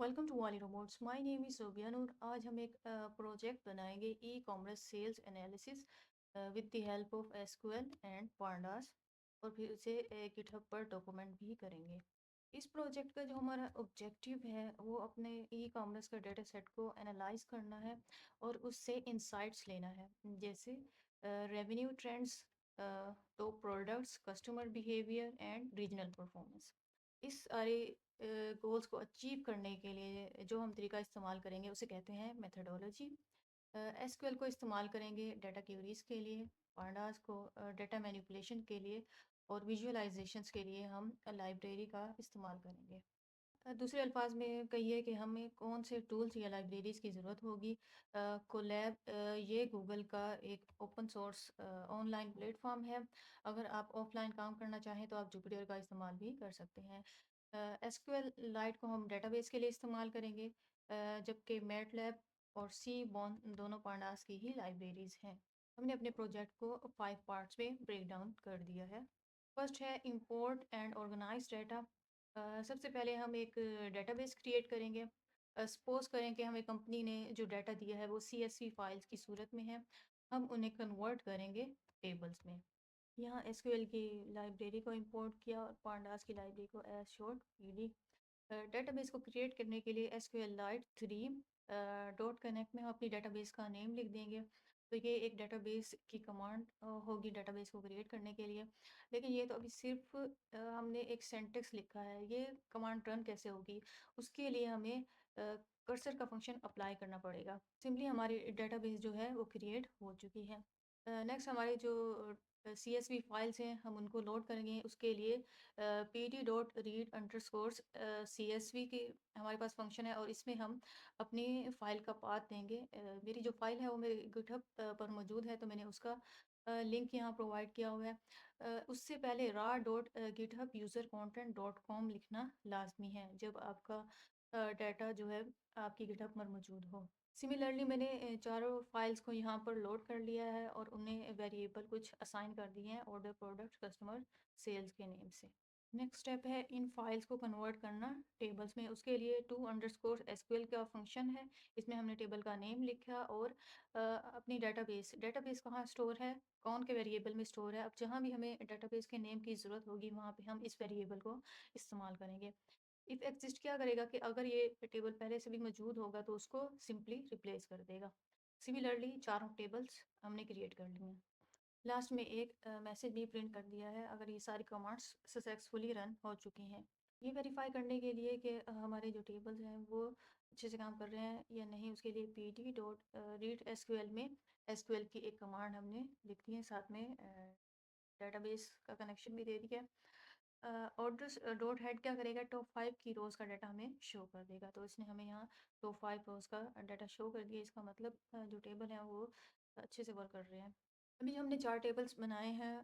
Welcome to वाली robots. My name is Sobia Noor. आज हम एक प्रोजेक्ट बनाएंगे e commerce sales analysis with the help of SQL and pandas, और फिर उसे गिटहब पर डॉक्यूमेंट भी करेंगे। इस प्रोजेक्ट का जो हमारा ऑब्जेक्टिव है वो अपने ई कॉमर्स का डेटा सेट को एनालाइज करना है और उससे इंसाइट्स लेना है, जैसे revenue trends, top products, customer behaviour and regional performance. इस सारे गोल्स को अचीव करने के लिए जो हम तरीका इस्तेमाल करेंगे उसे कहते हैं मेथडोलॉजी। एसक्यूएल को इस्तेमाल करेंगे डाटा क्यूरीज के लिए, पांडास को डाटा मैनिपुलेशन के लिए, और विजुअलाइजेशंस के लिए हम लाइब्रेरी का इस्तेमाल करेंगे। दूसरे अल्फाज में कहिए कि हमें कौन से टूल्स या लाइब्रेरीज़ की ज़रूरत होगी। कोलैब ये गूगल का एक ओपन सोर्स ऑनलाइन प्लेटफॉर्म है। अगर आप ऑफलाइन काम करना चाहें तो आप जुपिटर का इस्तेमाल भी कर सकते हैं। एसक्यूएल लाइट को हम डेटाबेस के लिए इस्तेमाल करेंगे, जबकि मैटलैब और सी बॉन दोनों पांडास की ही लाइब्रेरीज़ हैं। हमने अपने प्रोजेक्ट को 5 पार्ट्स में ब्रेक डाउन कर दिया है। फर्स्ट है इंपोर्ट एंड ऑर्गेनाइज डाटा। सबसे पहले हम एक डेटाबेस क्रिएट करेंगे। सपोज़ करें कि हमें कंपनी ने जो डाटा दिया है वो सीएसवी फाइल्स की सूरत में है। हम उन्हें कन्वर्ट करेंगे टेबल्स में। यहाँ एसक्यूएल की लाइब्रेरी को इंपोर्ट किया और पांडास की लाइब्रेरी को एज शॉर्ट पीडी। डेटाबेस को क्रिएट करने के लिए एसक्यूएल लाइट 3 डॉट कनेक्ट में हम अपनी डेटाबेस का नेम लिख देंगे। तो ये एक डेटाबेस की कमांड होगी डेटाबेस को क्रिएट करने के लिए। लेकिन ये तो अभी सिर्फ हमने एक सेंटेक्स लिखा है, ये कमांड रन कैसे होगी उसके लिए हमें कर्सर का फंक्शन अप्लाई करना पड़ेगा। सिंपली हमारी डेटाबेस जो है वो क्रिएट हो चुकी है। नेक्स्ट हमारे जो सी एस वी फाइल्स हैं हम उनको लोड करेंगे। उसके लिए P D dot read underscores C S V की हमारे पास फंक्शन है और इसमें हम अपनी फ़ाइल का पाथ देंगे। मेरी जो फ़ाइल है वो मेरे गिटहब पर मौजूद है, तो मैंने उसका लिंक यहाँ प्रोवाइड किया हुआ है। उससे पहले रा dot GitHub user content dot com लिखना लाजमी है जब आपका डाटा जो है आपकी गिटहब पर मौजूद हो। सिमिलरली मैंने चारों फाइल्स को यहाँ पर लोड कर लिया है और उन्हें वेरिएबल कुछ असाइन कर दिए हैं ऑर्डर, प्रोडक्ट, कस्टमर, सेल्स के नेम से। नेक्स्ट स्टेप है इन फाइल्स को कन्वर्ट करना टेबल्स में। उसके लिए टू अंडरस्कोर एसक्यूएल का फंक्शन है। इसमें हमने टेबल का नेम लिखा और अपनी डेटाबेस डेटाबेस कहाँ स्टोर है, कौन के वेरिएबल में स्टोर है। अब जहाँ भी हमें डेटाबेस के नेम की ज़रूरत होगी वहाँ पे हम इस वेरिएबल को इस्तेमाल करेंगे। इफ़ एग्जिस्ट क्या करेगा कि अगर ये टेबल पहले से भी मौजूद होगा तो उसको सिंपली रिप्लेस कर देगा। सिमिलरली चारों टेबल्स हमने क्रिएट कर लिए हैं। लास्ट में एक मैसेज भी प्रिंट कर दिया है अगर ये सारी कमांड्स सक्सेसफुली रन हो चुकी हैं। ये वेरीफाई करने के लिए कि हमारे जो टेबल्स हैं वो अच्छे से काम कर रहे हैं या नहीं, उसके लिए P D dot read SQL में एसक्यूएल की एक कमांड हमने लिख दी है, साथ में डेटाबेस का कनेक्शन भी दे दिया है। ऑर्डर्स डॉट हेड क्या करेगा, टॉप 5 की रोज़ का डाटा हमें शो कर देगा। तो इसने हमें यहाँ टॉप 5 रोज़ का डाटा शो कर दिया। इसका मतलब जो टेबल है वो अच्छे से वर्क कर रहे हैं। अभी जो हमने 4 टेबल्स बनाए हैं,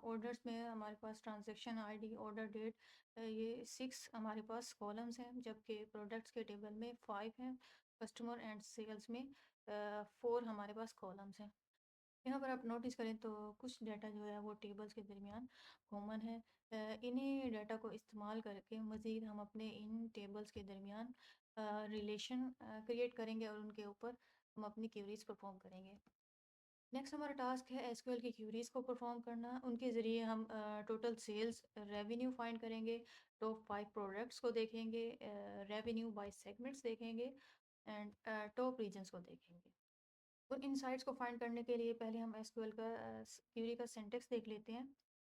ऑर्डर्स में हमारे पास ट्रांजैक्शन आईडी, ऑर्डर डेट, ये 6 हमारे पास कॉलम्स हैं, जबकि प्रोडक्ट्स के टेबल में 5 हैं, कस्टमर एंड सेल्स में 4 हमारे पास कॉलम्स हैं। यहाँ पर आप नोटिस करें तो कुछ डाटा जो है वो टेबल्स के दरमियान कॉमन है। इन्हीं डाटा को इस्तेमाल करके मज़ीद हम अपने इन टेबल्स के दरमियान रिलेशन क्रिएट करेंगे और उनके ऊपर हम अपनी क्यूरीज परफॉर्म करेंगे। नेक्स्ट हमारा टास्क है एसक्यूएल की क्यूरीज को परफॉर्म करना। उनके ज़रिए हम टोटल सेल्स रेवेन्यू फाइंड करेंगे, टॉप 5 प्रोडक्ट्स को देखेंगे, रेवेन्यू बाय सेगमेंट्स देखेंगे एंड टॉप रीजन्स को देखेंगे। उन इनसाइट्स को फाइंड करने के लिए पहले हम एसक्यूएल का क्यूरी का सिंटेक्स देख लेते हैं।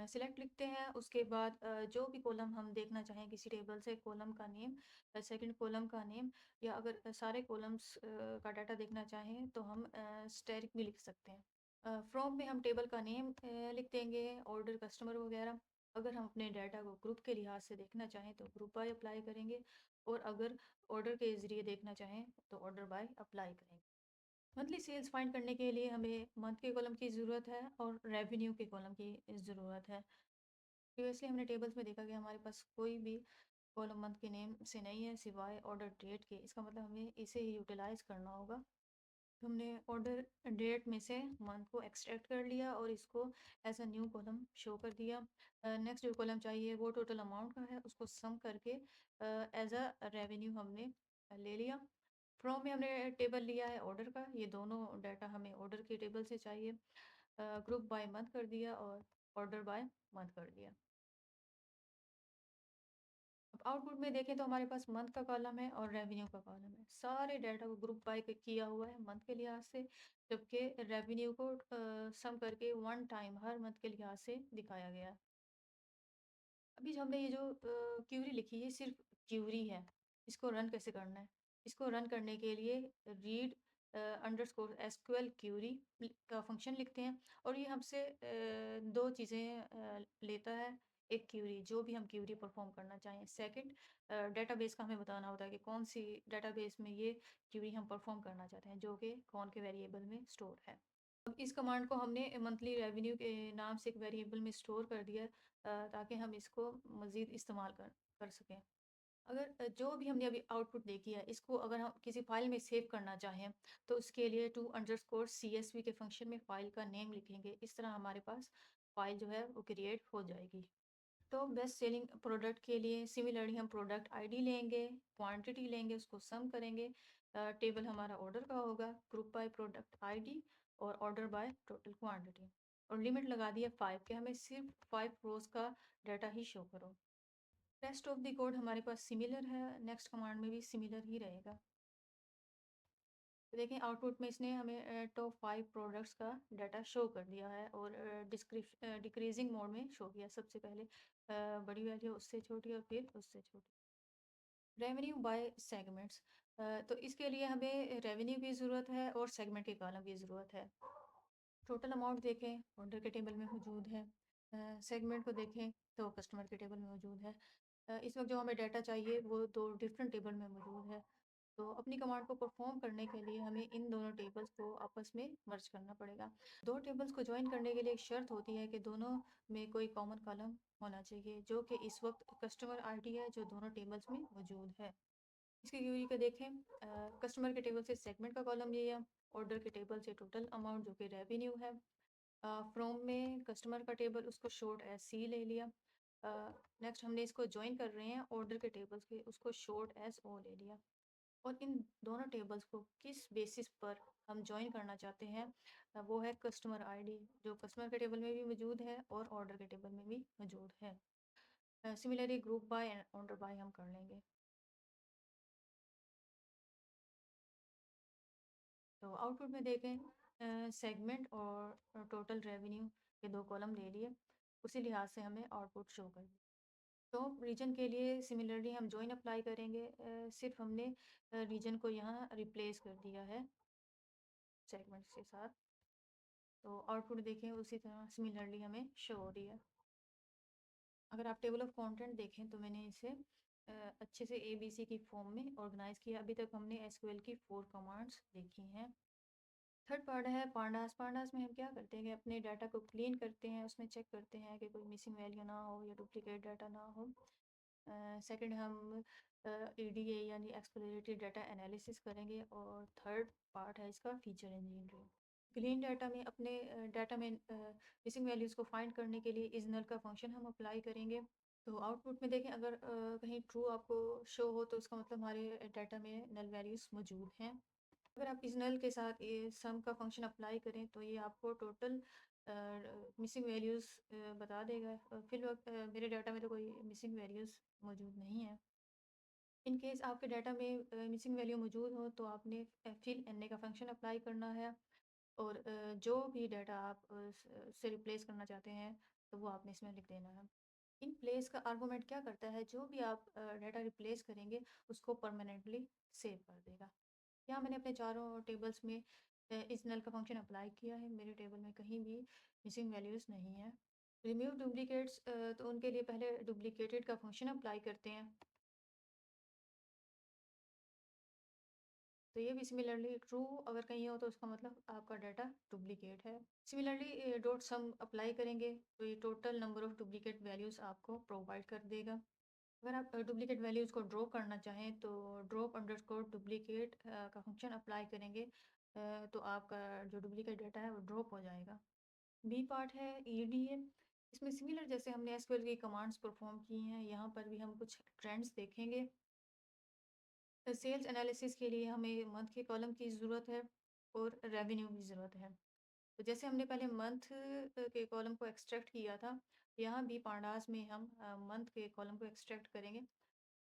सिलेक्ट लिखते हैं, उसके बाद जो भी कॉलम हम देखना चाहें किसी टेबल से, कॉलम का नेम, सेकंड कॉलम का नेम, या अगर सारे कॉलम्स का डाटा देखना चाहें तो हम स्टेरिक भी लिख सकते हैं। फ्रॉम में हम टेबल का नेम लिख देंगे, ऑर्डर, कस्टमर वगैरह। अगर हम अपने डाटा को ग्रुप के लिहाज से देखना चाहें तो ग्रुप बाय अप्लाई करेंगे, और अगर ऑर्डर के ज़रिए देखना चाहें तो ऑर्डर बाय अप्लाई करेंगे। मंथली सेल्स फाइंड करने के लिए हमें मंथ के कॉलम की ज़रूरत है और रेवेन्यू के कॉलम की ज़रूरत है। प्रीवियसली हमने टेबल्स में देखा कि हमारे पास कोई भी कॉलम मंथ के नेम से नहीं है सिवाय ऑर्डर डेट के। इसका मतलब हमें इसे ही यूटिलाइज़ करना होगा। तो हमने ऑर्डर डेट में से मंथ को एक्सट्रैक्ट कर लिया और इसको as a new column show कर दिया। नेक्स्ट जो कॉलम चाहिए वो टोटल अमाउंट का है, उसको सम करके एज अ रेवेन्यू हमने ले लिया। फ्रॉम में हमने टेबल लिया है ऑर्डर का, ये दोनों डाटा हमें ऑर्डर के टेबल से चाहिए। ग्रुप बाय मंथ कर दिया और ऑर्डर बाय मंथ कर दिया। अब आउटपुट में देखें तो हमारे पास मंथ का कॉलम है और रेवेन्यू का कॉलम है। सारे डाटा को ग्रुप बाय किया हुआ है मंथ के लिहाज से, जबकि रेवेन्यू को सम करके वन टाइम हर मंथ के लिहाज से दिखाया गया है। अभी जो हमने ये जो क्यूरी लिखी है, सिर्फ क्यूरी है। इसको रन कैसे करना है? इसको रन करने के लिए रीड अंडरस्कोर एसक्यूएल क्यूरी का फंक्शन लिखते हैं और ये हमसे दो चीज़ें लेता है। एक क्यूरी, जो भी हम क्यूरी परफॉर्म करना चाहें। सेकंड, डेटाबेस का हमें बताना होता है कि कौन सी डेटाबेस में ये क्यूरी हम परफॉर्म करना चाहते हैं, जो कि कौन के वेरिएबल में स्टोर है। अब इस कमांड को हमने मंथली रेवेन्यू के नाम से एक वेरिएबल में स्टोर कर दिया, ताकि हम इसको मज़ीद इस्तेमाल कर सकें। अगर जो भी हमने अभी आउटपुट देखी है, इसको अगर हम किसी फ़ाइल में सेव करना चाहें, तो उसके लिए टू अंडरस्कोर CSV के फंक्शन में फ़ाइल का नेम लिखेंगे। इस तरह हमारे पास फ़ाइल जो है वो क्रिएट हो जाएगी। तो बेस्ट सेलिंग प्रोडक्ट के लिए सिमिलरली हम प्रोडक्ट आईडी लेंगे, क्वांटिटी लेंगे, उसको सम करेंगे। टेबल हमारा ऑर्डर का होगा, ग्रुप बाय प्रोडक्ट आईडी और ऑर्डर बाय टोटल क्वांटिटी। और लिमिट लगा दी है 5 के, हमें सिर्फ 5 रोज का डाटा ही शो करो। रेस्ट ऑफ द कोड हमारे पास सिमिलर है, नेक्स्ट कमांड में भी सिमिलर ही रहेगा। तो देखें आउटपुट में इसने हमें टॉप 5 प्रोडक्ट्स का डाटा शो कर दिया है और डिक्रीजिंग मोड में शो किया। सबसे पहले बड़ी वैल्यू, उससे छोटी और फिर उससे छोटी। रेवेन्यू बाय सेगमेंट्स, तो इसके लिए हमें रेवेन्यू की ज़रूरत है और सेगमेंट के कॉलम की ज़रूरत है। टोटल अमाउंट देखें, ऑर्डर के टेबल में मौजूद है। सेगमेंट को देखें तो कस्टमर के टेबल में मौजूद है। इस वक्त जो हमें डाटा चाहिए वो दो डिफरेंट टेबल में मौजूद है। तो अपनी कमांड को परफॉर्म करने के लिए हमें इन दोनों टेबल्स को आपस में मर्ज करना पड़ेगा। दो टेबल्स को ज्वाइन करने के लिए एक शर्त होती है कि दोनों में कोई कॉमन कॉलम होना चाहिए, जो कि इस वक्त कस्टमर आईडी है, जो दोनों टेबल्स में मौजूद है। इसकी क्वेरी को देखें, कस्टमर के टेबल से सेगमेंट का कॉलम लिया, ऑर्डर के टेबल से टोटल अमाउंट जो कि रेवेन्यू है। फ्रॉम में कस्टमर का टेबल, उसको शॉर्ट एज सी ले लिया। नेक्स्ट हमने इसको ज्वाइन कर रहे हैं ऑर्डर के टेबल्स के, उसको शॉर्ट एज ओ ले लिया। और इन दोनों टेबल्स को किस बेसिस पर हम ज्वाइन करना चाहते हैं, वो है कस्टमर आईडी, जो कस्टमर के टेबल में भी मौजूद है और ऑर्डर के टेबल में भी मौजूद है। Similarly group by and order by हम कर लेंगे। तो आउटपुट में देखें, सेगमेंट और टोटल रेवेन्यू के दो कॉलम ले लिए, उसी लिहाज से हमें आउटपुट शो कर दिया। तो रीजन के लिए सिमिलरली हम जॉइन अप्लाई करेंगे, सिर्फ हमने रीजन को यहाँ रिप्लेस कर दिया है सेगमेंट्स के साथ। तो आउटपुट देखें उसी तरह सिमिलरली हमें शो हो रही है। अगर आप टेबल ऑफ कंटेंट देखें तो मैंने इसे अच्छे से ABC की फॉर्म में ऑर्गेनाइज किया। अभी तक हमने SQL की 4 कमांड्स देखी हैं। थर्ड पार्ट है पांडास। पांडास में हम क्या करते हैं कि अपने डाटा को क्लीन करते हैं, उसमें चेक करते हैं कि कोई मिसिंग वैल्यू ना हो या डुप्लीकेट डाटा ना हो। सेकंड हम EDA यानी एक्सप्लोरेटरी डाटा एनालिसिस करेंगे और थर्ड पार्ट है इसका फीचर इंजीनियरिंग। क्लीन डाटा में अपने डाटा में मिसिंग वैल्यूज़ को फाइंड करने के लिए इस नल का फंक्शन हम अप्लाई करेंगे। तो आउटपुट में देखें, अगर कहीं ट्रू आपको शो हो तो उसका मतलब हमारे डाटा में नल वैल्यूज़ मौजूद हैं। अगर आप इस नल के साथ ये सम का फंक्शन अप्लाई करें तो ये आपको टोटल मिसिंग वैल्यूज़ बता देगा। फिलहाल मेरे डाटा में तो कोई मिसिंग वैल्यूज़ मौजूद नहीं है। इन केस आपके डाटा में मिसिंग वैल्यू मौजूद हो तो आपने फिल एन ए का फंक्शन अप्लाई करना है और जो भी डाटा आप से रिप्लेस करना चाहते हैं तो वो आपने इसमें लिख देना है। इन प्लेस का आर्गूमेंट क्या करता है, जो भी आप डाटा रिप्लेस करेंगे उसको परमानेंटली सेव कर देगा। यहाँ मैंने अपने चारों टेबल्स में इस नल का फंक्शन अप्लाई किया है। मेरे टेबल में कहीं भी मिसिंग वैल्यूज़ नहीं है। रिमूव डुप्लीकेट्स, तो उनके लिए पहले डुप्लीकेटेड का फंक्शन अप्लाई करते हैं। तो ये भी सिमिलरली ट्रू अगर कहीं हो तो उसका मतलब आपका डाटा डुप्लीकेट है। सिमिलरली डॉट सम अप्लाई करेंगे तो ये total number of duplicate values आपको प्रोवाइड कर देगा। अगर आप डुप्लीकेट वैल्यूज़ को ड्रॉप करना चाहें तो ड्रॉप अंडरस्कोर डुप्लीकेट का फंक्शन अप्लाई करेंगे, तो आपका जो डुप्लीकेट डाटा है वो ड्रॉप हो जाएगा। बी पार्ट है EDA। इसमें सिमिलर जैसे हमने SQL की कमांड्स परफॉर्म की हैं, यहाँ पर भी हम कुछ ट्रेंड्स देखेंगे। सेल्स एनालिसिस के लिए हमें मंथ के कॉलम की ज़रूरत है और रेवेन्यू की ज़रूरत है। तो जैसे हमने पहले मंथ के कॉलम को एक्सट्रैक्ट किया था, यहाँ भी पांडास में हम मंथ के कॉलम को एक्सट्रैक्ट करेंगे।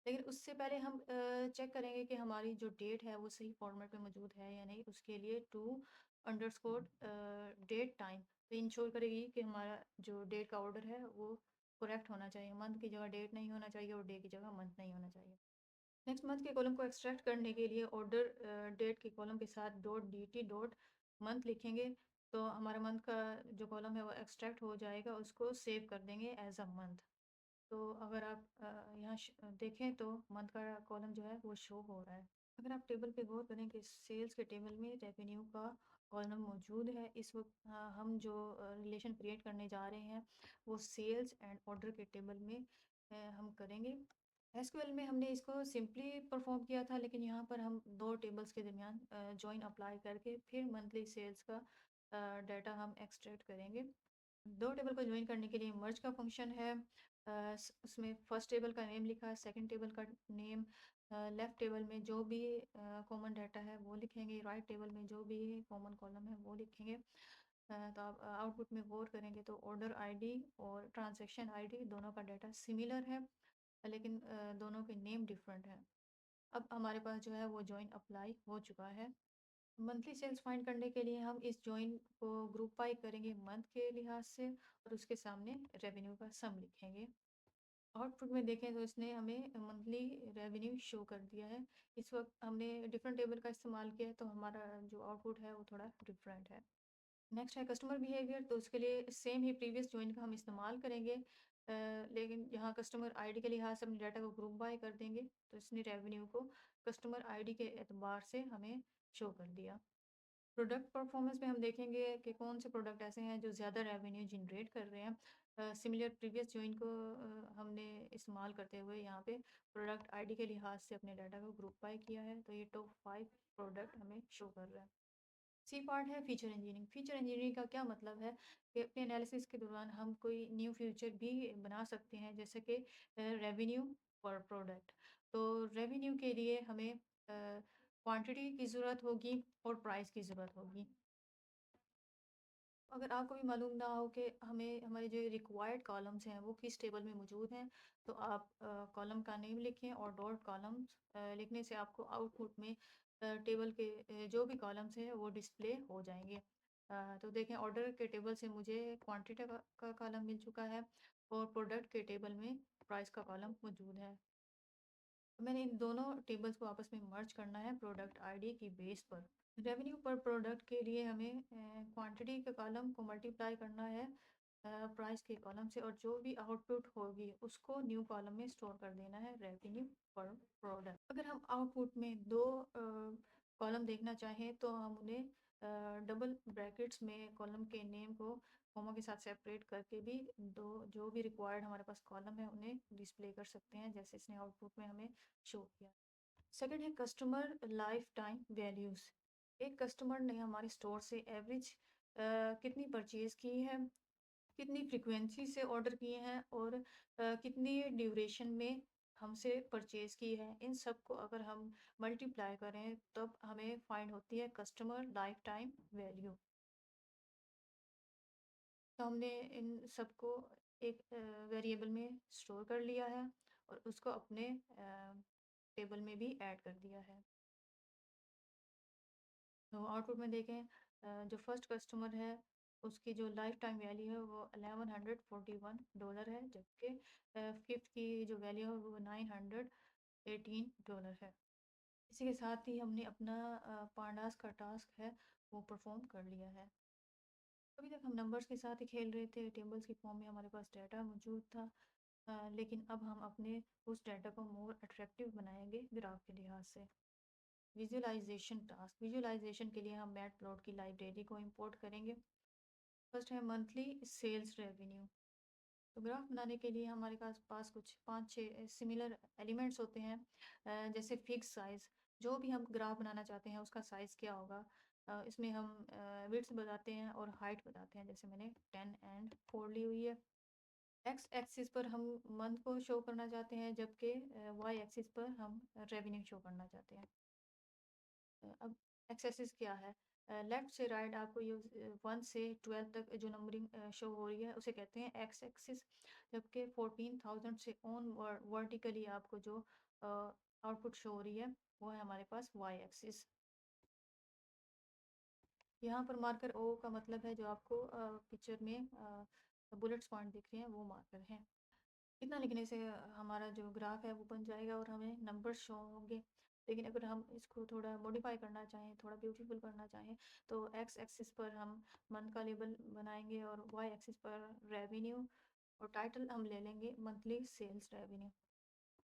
लेकिन उससे पहले हम चेक करेंगे कि हमारी जो डेट है वो सही फॉर्मेट में मौजूद है या नहीं। उसके लिए टू अंडरस्कोर डेट टाइम तो इंश्योर करेगी कि हमारा जो डेट का ऑर्डर है वो करेक्ट होना चाहिए। मंथ की जगह डेट नहीं होना चाहिए और डे की जगह मंथ नहीं होना चाहिए। नेक्स्ट मंथ के कॉलम को एक्सट्रैक्ट करने के लिए ऑर्डर डेट के कॉलम के साथ dot D T dot month लिखेंगे तो हमारा मंथ का जो कॉलम है वो एक्सट्रैक्ट हो जाएगा। उसको सेव कर देंगे एज अ मंथ। तो अगर आप यहाँ देखें तो मंथ का कॉलम जो है वो शो हो रहा है। अगर आप टेबल पे गौर करें कि सेल्स के टेबल में रेवेन्यू का कॉलम मौजूद है। इस वक्त हम जो रिलेशन क्रिएट करने जा रहे हैं वो सेल्स एंड ऑर्डर के टेबल में हम करेंगे। एसक्यूएल में हमने इसको सिंपली परफॉर्म किया था, लेकिन यहाँ पर हम दो टेबल्स के दरमियान जॉइन अप्लाई करके फिर मंथली सेल्स का डाटा हम एक्सट्रैक्ट करेंगे। दो टेबल को ज्वाइन करने के लिए मर्ज का फंक्शन है। उसमें फर्स्ट टेबल का नेम लिखा है, सेकंड टेबल का नेम। लेफ्ट टेबल में जो भी कॉमन डाटा है वो लिखेंगे, राइट टेबल में जो भी कॉमन कॉलम है वो लिखेंगे। तो आप आउटपुट में गौर करेंगे तो ऑर्डर आईडी और ट्रांजैक्शन आईडी दोनों का डाटा सिमिलर है, लेकिन दोनों के नेम डिफरेंट है। अब हमारे पास जो है वो जॉइन अप्लाई हो चुका है। मंथली सेल्स फाइंड करने के लिए हम इस जॉइन को ग्रुप बाई करेंगे मंथ के लिहाज से और उसके सामने रेवेन्यू का सम लिखेंगे। आउटपुट में देखें तो इसने हमें मंथली रेवेन्यू शो कर दिया है। इस वक्त हमने डिफरेंट टेबल का इस्तेमाल किया है तो हमारा जो आउटपुट है वो थोड़ा डिफरेंट है। नेक्स्ट है कस्टमर बिहेवियर। तो उसके लिए सेम ही प्रीवियस जॉइन का हम इस्तेमाल करेंगे, लेकिन यहाँ कस्टमर आईडी के लिहाज से अपने डाटा को ग्रुप बाय कर देंगे। तो इसने रेवेन्यू को कस्टमर आईडी के एतबार से हमें शो कर दिया। प्रोडक्ट परफॉर्मेंस में हम देखेंगे कि कौन से प्रोडक्ट ऐसे हैं जो ज़्यादा रेवेन्यू जनरेट कर रहे हैं। सिमिलर प्रीवियस जॉइन को हमने इस्तेमाल करते हुए यहाँ पे प्रोडक्ट आईडी के लिहाज से अपने डाटा को ग्रुप बाय किया है। तो ये टॉप 5 प्रोडक्ट हमें शो कर रहा है। सी पार्ट है फीचर इंजीनियरिंग। फीचर इंजीनियरिंग का क्या मतलब है कि अपने एनालिसिस के दौरान हम कोई न्यू फीचर भी बना सकते हैं, जैसे कि रेवेन्यू पर प्रोडक्ट। तो रेवेन्यू के लिए हमें क्वांटिटी की ज़रूरत होगी और प्राइस की ज़रूरत होगी। अगर आपको भी मालूम ना हो कि हमें हमारे जो रिक्वायर्ड कॉलम्स हैं वो किस टेबल में मौजूद हैं, तो आप कॉलम का नेम लिखें और डॉट कॉलम्स लिखने से आपको आउटपुट में टेबल के जो भी कॉलम्स हैं वो डिस्प्ले हो जाएंगे। तो देखें ऑर्डर के टेबल से मुझे क्वांटिटी का कॉलम मिल चुका है और प्रोडक्ट के टेबल में प्राइस का कॉलम मौजूद है। तो मैंने इन दोनों टेबल्स को आपस में मर्ज करना है प्रोडक्ट आईडी की बेस पर। रेवेन्यू पर प्रोडक्ट के लिए हमें क्वांटिटी के कॉलम को मल्टीप्लाई करना है प्राइस के कॉलम से और जो भी आउटपुट होगी उसको न्यू कॉलम में स्टोर कर देना है रेवेन्यू पर प्रोडक्ट। अगर हम आउटपुट में दो कॉलम देखना चाहें तो हम उन्हें डबल ब्रैकेट्स में कॉलम के नेम को कॉमा के साथ सेपरेट करके भी दो जो भी रिक्वायर्ड हमारे पास कॉलम है उन्हें डिस्प्ले कर सकते हैं, जैसे इसने आउटपुट में हमें शो किया। सेकंड है कस्टमर लाइफ टाइम वैल्यूज़। एक कस्टमर ने हमारे स्टोर से एवरेज कितनी परचेज़ की है, कितनी फ्रीक्वेंसी से ऑर्डर किए हैं और कितनी ड्यूरेशन में हमसे परचेज़ की है। इन सब को अगर हम मल्टीप्लाई करें तब हमें फाइंड होती है कस्टमर लाइफ टाइम वैल्यू। तो हमने इन सबको एक वेरिएबल में स्टोर कर लिया है और उसको अपने टेबल में भी ऐड कर दिया है। तो आउटपुट में देखें जो फर्स्ट कस्टमर है उसकी जो लाइफ टाइम वैल्यू है वो $1141 है, जबकि फिफ्थ की जो वैल्यू है वो $918 है। इसी के साथ ही हमने अपना पांडास का टास्क है वो परफॉर्म कर लिया है। अभी तक हम नंबर्स के साथ ही खेल रहे थे, टेबल्स की फॉर्म में हमारे पास डाटा मौजूद था, लेकिन अब हम अपने उस डाटा को मोर अट्रैक्टिव बनाएंगे ग्राफ के लिहाज से। Visualisation task. विजुअलाइजेशन के लिए हम मैट प्लॉट की लाइब्रेरी को इंपोर्ट करेंगे। फर्स्ट है मंथली सेल्स रेवेन्यू। तो ग्राफ बनाने के लिए हमारे पास कुछ 5-6 सिमिलर एलिमेंट्स होते हैं, जैसे फिक्स साइज़। जो भी हम ग्राफ बनाना चाहते हैं उसका साइज़ क्या होगा, इसमें हम विड्थ बताते हैं और हाइट बताते हैं, जैसे मैंने 10 एंड 4 ली हुई है। एक्स एक्सिस पर हम मंथ को शो करना चाहते हैं, जबकि वाई एक्सिस पर हम रेवेन्यू शो करना चाहते हैं। अब एक्स एक्सिस क्या है? लेफ्ट से राइट आपको ये 1 से 12 तक जो नंबरिंग शो हो रही है उसे कहते हैं एक्स एक्सिस, जबकि 14,000 से ऑन वर्टिकली आपको जो आउटपुट शो हो रही है वो है हमारे पास वाई एक्सिस। यहाँ पर मार्कर ओ का मतलब है जो आपको पिक्चर में बुलेट्स पॉइंट दिख रहे हैं वो मार्कर हैं। इतना लिखने से हमारा जो ग्राफ है वो बन जाएगा और हमें नंबर शो होंगे। लेकिन अगर हम इसको थोड़ा मॉडिफाई करना चाहें, थोड़ा ब्यूटीफुल करना चाहें, तो एक्स एक्सिस पर हम मंथ का लेबल बनाएंगे और वाई एक्सिस पर रेवेन्यू, और टाइटल हम ले लेंगे मंथली सेल्स रेवेन्यू।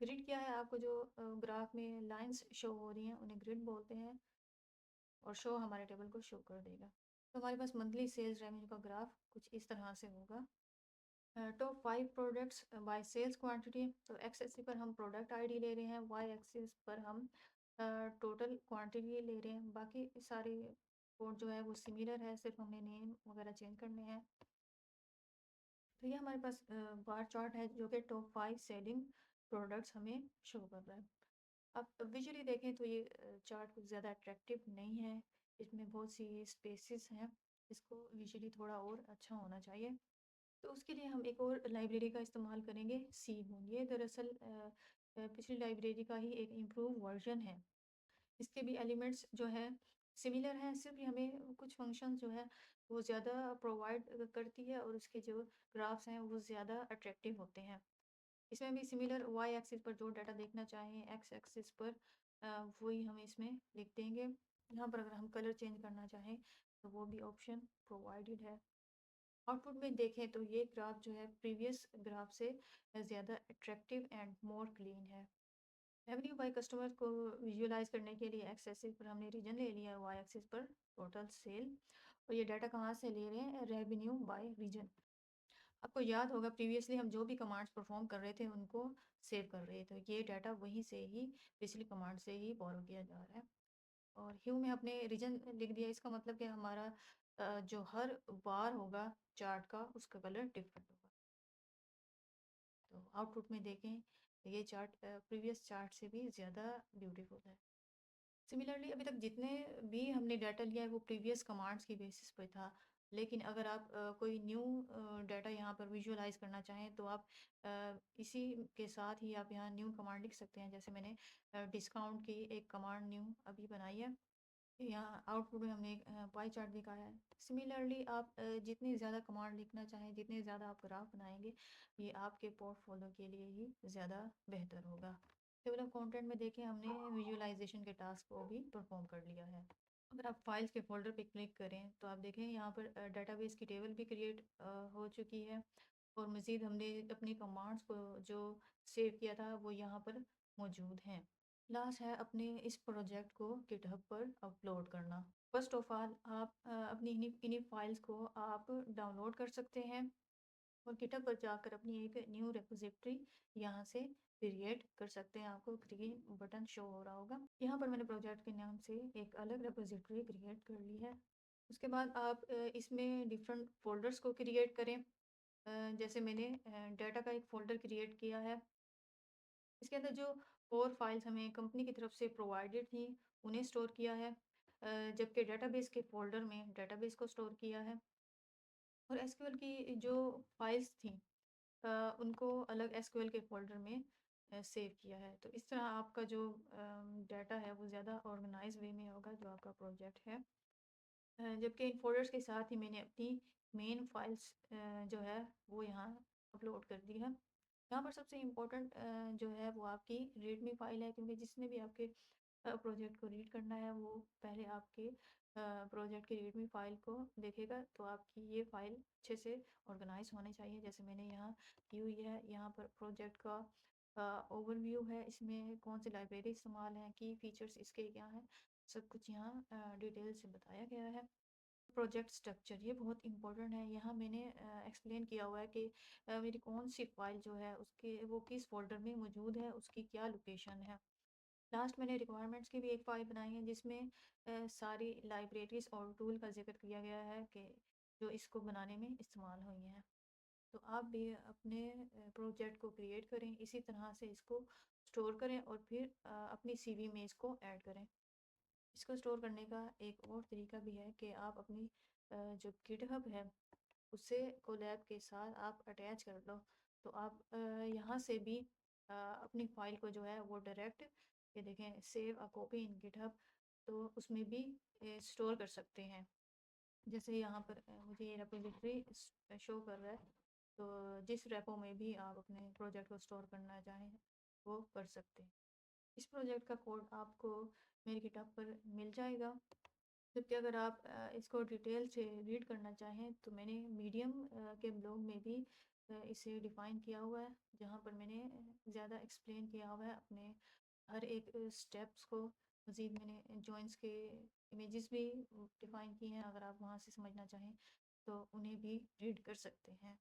ग्रिड क्या है? आपको जो ग्राफ में लाइंस शो हो रही हैं उन्हें ग्रिड बोलते हैं, और शो हमारे टेबल को शो कर देगा। तो हमारे पास मंथली सेल्स रेवेन्यू का ग्राफ कुछ इस तरह से होगा। Top 5 products by sales quantity, तो एक्स एक्सिस पर हम प्रोडक्ट आईडी ले रहे हैं, वाई एक्सिस पर हम टोटल क्वांटिटी ले रहे हैं। बाकी सारे कोड जो है वो सिमिलर है, सिर्फ हमने नेम वगैरह चेंज करने हैं। तो ये हमारे पास बार चार्ट है जो कि टॉप 5 सेलिंग प्रोडक्ट्स हमें शो कर रहा है। अब विजुअली देखें तो ये चार्ट कुछ ज़्यादा अट्रैक्टिव नहीं है, इसमें बहुत सी स्पेसेस हैं, इसको विजुअली थोड़ा और अच्छा होना चाहिए। तो उसके लिए हम एक और लाइब्रेरी का इस्तेमाल करेंगे, सी मून। ये दरअसल पिछली लाइब्रेरी का ही एक इम्प्रूव वर्जन है। इसके भी एलिमेंट्स जो है सिमिलर हैं, सिर्फ ये हमें कुछ फंक्शन जो है वो ज़्यादा प्रोवाइड करती है, और उसके जो ग्राफ्स हैं वो ज़्यादा अट्रैक्टिव होते हैं। इसमें भी सिमिलर वाई एक्सिस पर जो डाटा देखना चाहें एक्स एक्सिस पर वही हम इसमें लिख देंगे। यहाँ पर अगर हम कलर चेंज करना चाहें तो वो भी ऑप्शन प्रोवाइडेड है। आउटपुट में देखें तो ये ग्राफ जो है प्रीवियस ग्राफ से ज़्यादा अट्रैक्टिव एंड मोर क्लीन है। रेवेन्यू बाय कस्टमर को विजुअलाइज करने के लिए एक्स एक्सिस पर हमने रीजन ले लिया है, वाई एक्सिस पर टोटल सेल, और ये डाटा कहाँ से ले रहे हैं? Revenue by region. आपको याद होगा प्रीवियसली हम जो भी कमांड्स परफॉर्म कर रहे थे उनको सेव कर रहे थे, ये डाटा वहीं से ही पिछली कमांड से ही बोरो किया जा रहा है। और ह्यू में अपने रीजन लिख दिया, इसका मतलब कि हमारा जो हर बार होगा चार्ट का उसका कलर डिफरेंट होगा। तो आउटपुट में देखें ये चार्ट प्रीवियस चार्ट से भी ज़्यादा ब्यूटीफुल है। सिमिलरली अभी तक जितने भी हमने डाटा लिया है वो प्रीवियस कमांड्स की बेसिस पे था, लेकिन अगर आप कोई न्यू डाटा यहाँ पर विजुअलाइज करना चाहें तो आप इसी के साथ ही आप यहाँ न्यू कमांड लिख सकते हैं। जैसे मैंने डिस्काउंट की एक कमांड न्यू अभी बनाई है, यहाँ आउटपुट में हमने एक पाई चार्ट दिखाया है। सिमिलरली आप जितनी ज़्यादा कमांड लिखना चाहें, जितने ज़्यादा आप ग्राफ बनाएंगे, ये आपके पोर्टफोलियो के लिए ही ज़्यादा बेहतर होगा। टेबल ऑफ कंटेंट में देखें हमने विजुअलाइजेशन के टास्क को भी परफॉर्म कर लिया है। अगर आप फाइल्स के फोल्डर पे क्लिक करें तो आप देखें यहाँ पर डाटाबेस की टेबल भी क्रिएट हो चुकी है, और मज़ीद हमने अपनी कमांड्स को जो सेव किया था वो यहाँ पर मौजूद हैं। लास्ट है अपने इस प्रोजेक्ट को गिटहब पर अपलोड करना। फर्स्ट ऑफ ऑल आप अपनी इन्हीं फाइल्स को आप डाउनलोड कर सकते हैं, और गिटहब पर जाकर अपनी एक न्यू रेपोजिटरी यहाँ से क्रिएट कर सकते हैं। आपको ग्रीन बटन शो हो रहा होगा। यहाँ पर मैंने प्रोजेक्ट के नाम से एक अलग रेपोजिटरी क्रिएट कर ली है। उसके बाद आप इसमें डिफरेंट फोल्डर्स को क्रिएट करें। जैसे मैंने डाटा का एक फ़ोल्डर क्रिएट किया है। इसके अंदर जो 4 फाइल्स हमें कंपनी की तरफ से प्रोवाइडेड थी उन्हें स्टोर किया है, जबकि डेटाबेस के फ़ोल्डर में डेटाबेस को स्टोर किया है, और एसक्यूएल की जो फाइल्स थी उनको अलग एसक्यूएल के फ़ोल्डर में सेव किया है। तो इस तरह आपका जो डाटा है वो ज़्यादा ऑर्गेनाइज वे में होगा जो आपका प्रोजेक्ट है। जबकि इन फ़ोल्डर्स के साथ ही मैंने अपनी मेन फाइल्स जो है वो यहाँ अपलोड कर दी है। यहाँ पर सबसे इम्पोर्टेंट जो है वो आपकी रीडमी फ़ाइल है, क्योंकि जिसने भी आपके प्रोजेक्ट को रीड करना है वो पहले आपके प्रोजेक्ट की रीडमी फ़ाइल को देखेगा। तो आपकी ये फ़ाइल अच्छे से ऑर्गेनाइज होनी चाहिए। जैसे मैंने यहाँ की हुई है, यहाँ पर प्रोजेक्ट का ओवरव्यू है, इसमें कौन सी लाइब्रेरी इस्तेमाल है, की फ़ीचर्स इसके क्या हैं, सब कुछ यहाँ डिटेल से बताया गया है। प्रोजेक्ट स्ट्रक्चर ये बहुत इंपॉर्टेंट है। यहाँ मैंने एक्सप्लेन किया हुआ है कि मेरी कौन सी फ़ाइल जो है उसके वो किस फ़ोल्डर में मौजूद है, उसकी क्या लोकेशन है। लास्ट मैंने रिक्वायरमेंट्स की भी एक फ़ाइल बनाई है जिसमें सारी लाइब्रेरीज़ और टूल का ज़िक्र किया गया है कि जो इसको बनाने में इस्तेमाल हुई हैं। तो आप भी अपने प्रोजेक्ट को क्रिएट करें, इसी तरह से इसको स्टोर करें और फिर अपनी सीवी में इसको ऐड करें। इसको स्टोर करने का एक और तरीका भी है कि आप अपनी जो गिटहब है उससे कोलैब के साथ आप अटैच कर लो। तो आप यहाँ से भी अपनी फ़ाइल को जो है वो डायरेक्ट ये देखें save a copy in GitHub, तो उसमें भी स्टोर कर सकते हैं। जैसे यहाँ पर मुझे ये रेपोजिटरी शो कर रहा है, तो जिस रेपो में भी आप अपने प्रोजेक्ट को स्टोर करना चाहें वो कर सकते हैं। इस प्रोजेक्ट का कोड आपको मेरे गिटहब पर मिल जाएगा। जबकि अगर आप इसको डिटेल से रीड करना चाहें तो मैंने मीडियम के ब्लॉग में भी इसे डिफ़ाइन किया हुआ है, जहाँ पर मैंने ज़्यादा एक्सप्लेन किया हुआ है अपने हर एक स्टेप्स को। मज़ीद मैंने जॉइंट्स के इमेजेस भी डिफ़ाइन किए हैं, अगर आप वहाँ से समझना चाहें तो उन्हें भी रीड कर सकते हैं।